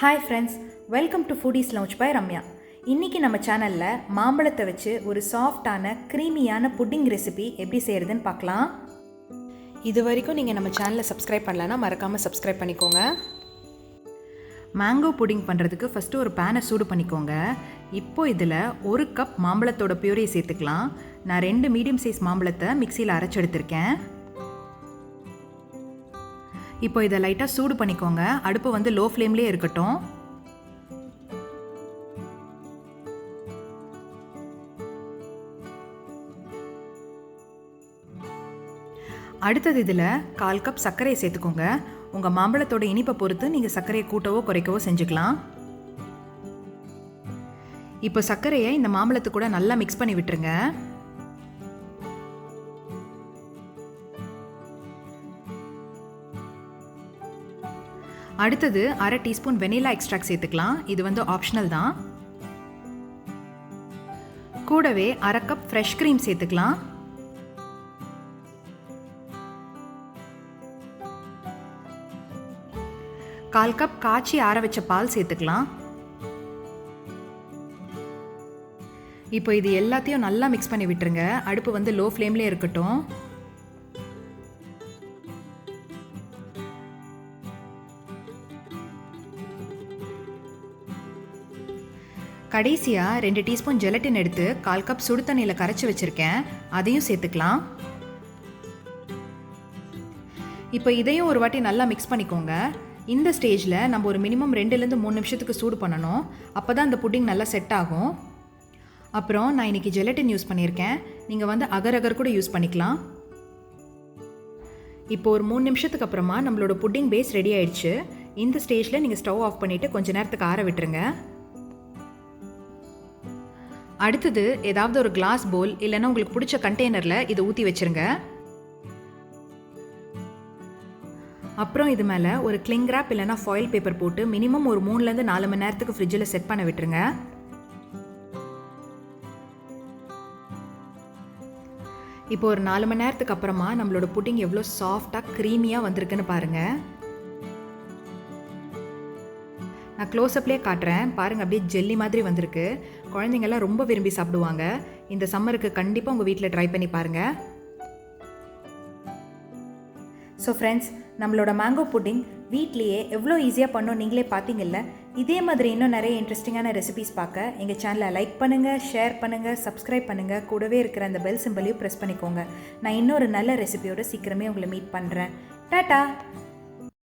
Hi friends, welcome to foodies lounge by Ramya. இன்றைக்கி நம்ம சேனலில் மாம்பழத்தை வச்சு ஒரு சாஃப்டான க்ரீமியான புட்டிங் ரெசிபி எப்படி செய்கிறதுன்னு பார்க்கலாம். இது வரைக்கும் நீங்கள் நம்ம சேனலை சப்ஸ்கிரைப் பண்ணலன்னா மறக்காமல் சப்ஸ்கிரைப் பண்ணிக்கோங்க. மேங்கோ புட்டிங் பண்ணுறதுக்கு ஃபஸ்ட்டு ஒரு பேனை சூடு பண்ணிக்கோங்க. இப்போது இதில் 1 கப் மாம்பழத்தோட பியூரே சேர்த்துக்கலாம். நான் 2 மீடியம் சைஸ் மாம்பழத்தை மிக்சியில் அரைச்சி எடுத்திருக்கேன். இப்போ இதை லைட்டாக சூடு பண்ணிக்கோங்க. அடுப்பு வந்து லோ ஃப்ளேம்லேயே இருக்கட்டும். அடுத்தது இதில் 1/4 கப் சர்க்கரையை சேர்த்துக்கோங்க. உங்கள் மாம்பழத்தோட இனிப்பை பொறுத்து நீங்கள் சர்க்கரையை கூட்டவோ குறைக்கவோ செஞ்சுக்கலாம். இப்போ சர்க்கரையை இந்த மாம்பழத்து கூட நல்லா மிக்ஸ் பண்ணி விட்டுருங்க. அடுத்தது 1/2 டீஸ்பூன் வெனிலா எக்ஸ்ட்ராக்ட் சேர்த்துக்கலாம். இது வந்து ஆப்ஷனல் தான். கூடவே 1/2 கப் ஃப்ரெஷ் க்ரீம் சேர்த்துக்கலாம். கால் கப் காய்ச்சி ஆற வச்ச பால் சேர்த்துக்கலாம். இப்போ இது எல்லாத்தையும் நல்லா மிக்ஸ் பண்ணி விட்டுருங்க. அடுப்பு வந்து லோ ஃப்ளேம்லேயே இருக்கட்டும். கடைசியாக 2 டீஸ்பூன் ஜெலட்டின் எடுத்து 1/4 கப் சுடு தண்ணியில் கரைச்சி வச்சுருக்கேன். அதையும் சேர்த்துக்கலாம். இப்போ இதையும் ஒரு வாட்டி நல்லா மிக்ஸ் பண்ணிக்கோங்க. இந்த ஸ்டேஜில் நம்ம ஒரு மினிமம் 2-3 நிமிஷத்துக்கு சூடு பண்ணணும். அப்போ தான் இந்த புட்டிங் நல்லா செட் ஆகும். அப்புறம் நான் இன்றைக்கி ஜெலட்டின் யூஸ் பண்ணியிருக்கேன். நீங்கள் வந்து அகர் கூட யூஸ் பண்ணிக்கலாம். இப்போ ஒரு 3 நிமிஷத்துக்கு அப்புறமா நம்மளோட புட்டிங் பேஸ் ரெடி ஆயிடுச்சு. இந்த ஸ்டேஜில் நீங்கள் ஸ்டவ் ஆஃப் பண்ணிவிட்டு கொஞ்சம் நேரத்துக்கு ஆற விட்டுருங்க. அடுத்தது ஏதாவது ஒரு கிளாஸ் பவுல் இல்லைன்னா உங்களுக்கு பிடிச்ச கண்டெய்னரில் இதை ஊற்றி வச்சுருங்க. அப்புறம் இது மேலே ஒரு கிளிங் ராப் இல்லைனா ஃபாயில் பேப்பர் போட்டு மினிமம் ஒரு 3-4 மணி நேரத்துக்கு ஃப்ரிட்ஜில் செட் பண்ண விட்டுருங்க. இப்போ ஒரு 4 மணி நேரத்துக்கு அப்புறமா நம்மளோட புட்டிங் எவ்வளோ சாஃப்டாக க்ரீமியாக வந்திருக்குன்னு பாருங்கள். நான் க்ளோஸ்அப்லேயே காட்டுறேன் பாருங்கள். அப்படியே ஜெல்லி மாதிரி வந்திருக்கு. குழந்தைங்கள்லாம் ரொம்ப விரும்பி சாப்பிடுவாங்க. இந்த சம்மருக்கு கண்டிப்பாக உங்கள் வீட்டில் ட்ரை பண்ணி பாருங்கள். ஸோ ஃப்ரெண்ட்ஸ், நம்மளோட மேங்கோ புட்டிங் வீட்லேயே எவ்வளோ ஈஸியாக பண்ணோம் நீங்களே பார்த்தீங்கல்ல. இதே மாதிரி இன்னும் நிறைய இன்ட்ரெஸ்டிங்கான ரெசிபிஸ் பார்க்க எங்கள் சேனலை லைக் பண்ணுங்கள், ஷேர் பண்ணுங்கள், சப்ஸ்கிரைப் பண்ணுங்கள். கூடவே இருக்கிற அந்த பெல் சிம்பலையும் ப்ரெஸ் பண்ணிக்கோங்க. நான் இன்னொரு நல்ல ரெசிபியோட சீக்கிரமே உங்களை மீட் பண்ணுறேன். டாட்டா.